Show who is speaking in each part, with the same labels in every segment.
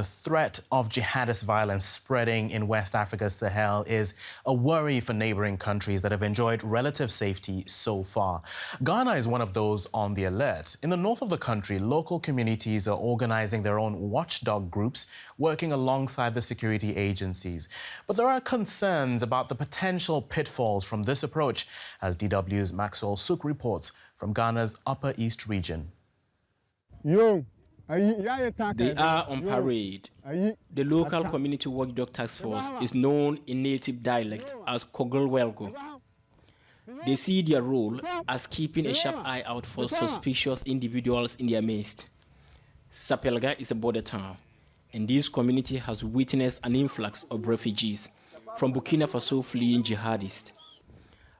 Speaker 1: the threat of jihadist violence spreading in West Africa's Sahel is a worry for neighboring countries that have enjoyed relative safety so far. Ghana is one of those on the alert. In the north of the country, local communities are organizing their own watchdog groups, working alongside the security agencies. But there are concerns about the potential pitfalls from this approach, as DW's Maxwell Sook reports from Ghana's Upper East region.
Speaker 2: They are on parade. The local community watchdog task force is known in native dialect as Kogolwelgo. They see their role as keeping a sharp eye out for suspicious individuals in their midst. Sapelga is a border town, and this community has witnessed an influx of refugees from Burkina Faso fleeing jihadists.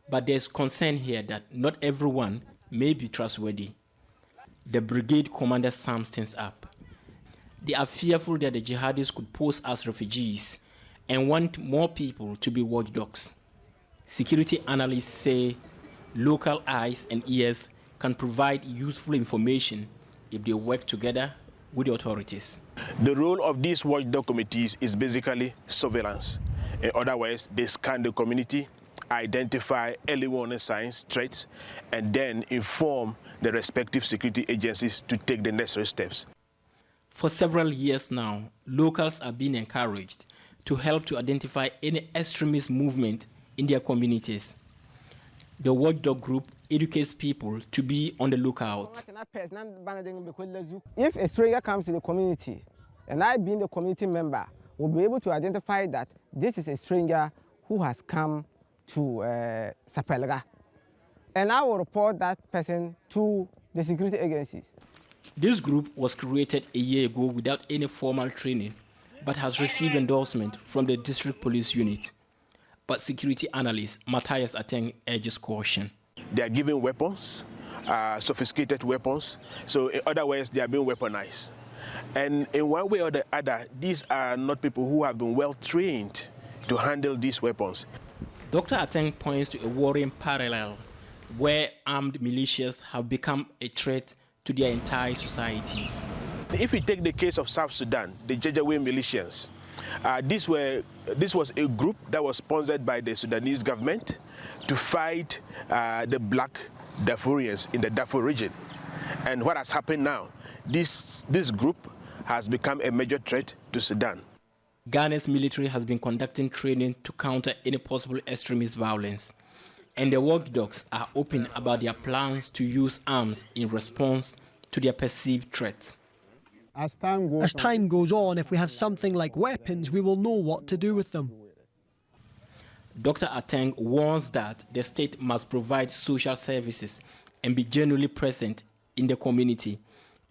Speaker 2: But there's concern here that not everyone may be trustworthy. The brigade commander sums things up. They are fearful that the jihadists could pose as refugees and want more people to be watchdogs. Security analysts say local eyes and ears can provide useful information if they work together with the authorities.
Speaker 3: The role of these watchdog committees is basically surveillance. In other words, they scan the community, identify early warning signs, threats, and then inform the respective security agencies to take the necessary steps.
Speaker 2: For several years now, locals are being encouraged to help to identify any extremist movement in their communities. The watchdog group educates people to be on the lookout.
Speaker 4: If a stranger comes to the community, and I being the community member, will be able to identify that this is a stranger who has come to Sapelga. And I will report that person to the security agencies.
Speaker 2: This group was created a year ago without any formal training, but has received endorsement from the district police unit. But security analyst Matthias Ateng urges caution.
Speaker 3: They are given weapons, sophisticated weapons. So in other words, they are being weaponized. And in one way or the other, these are not people who have been well trained to handle these weapons.
Speaker 2: Dr. Ateng points to a worrying parallel where armed militias have become a threat to their entire society.
Speaker 3: If we take the case of South Sudan, the Janjaweed militias, this was a group that was sponsored by the Sudanese government to fight the black Darfurians in the Darfur region. And what has happened now, this group has become a major threat to Sudan.
Speaker 2: Ghana's military has been conducting training to counter any possible extremist violence. And the watchdogs are open about their plans to use arms in response to their perceived threats.
Speaker 5: As time goes on, if we have something like weapons, we will know what to do with them.
Speaker 2: Dr. Ateng warns that the state must provide social services and be genuinely present in the community.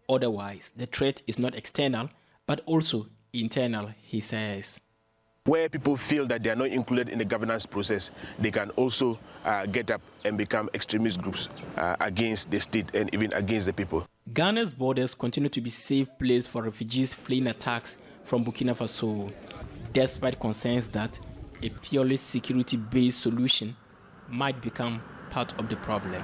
Speaker 2: Otherwise, the threat is not external, but also internal, he says.
Speaker 3: Where people feel that they are not included in the governance process, they can also get up and become extremist groups against the state and even against the people.
Speaker 2: Ghana's borders continue to be a safe place for refugees fleeing attacks from Burkina Faso, despite concerns that a purely security-based solution might become part of the problem.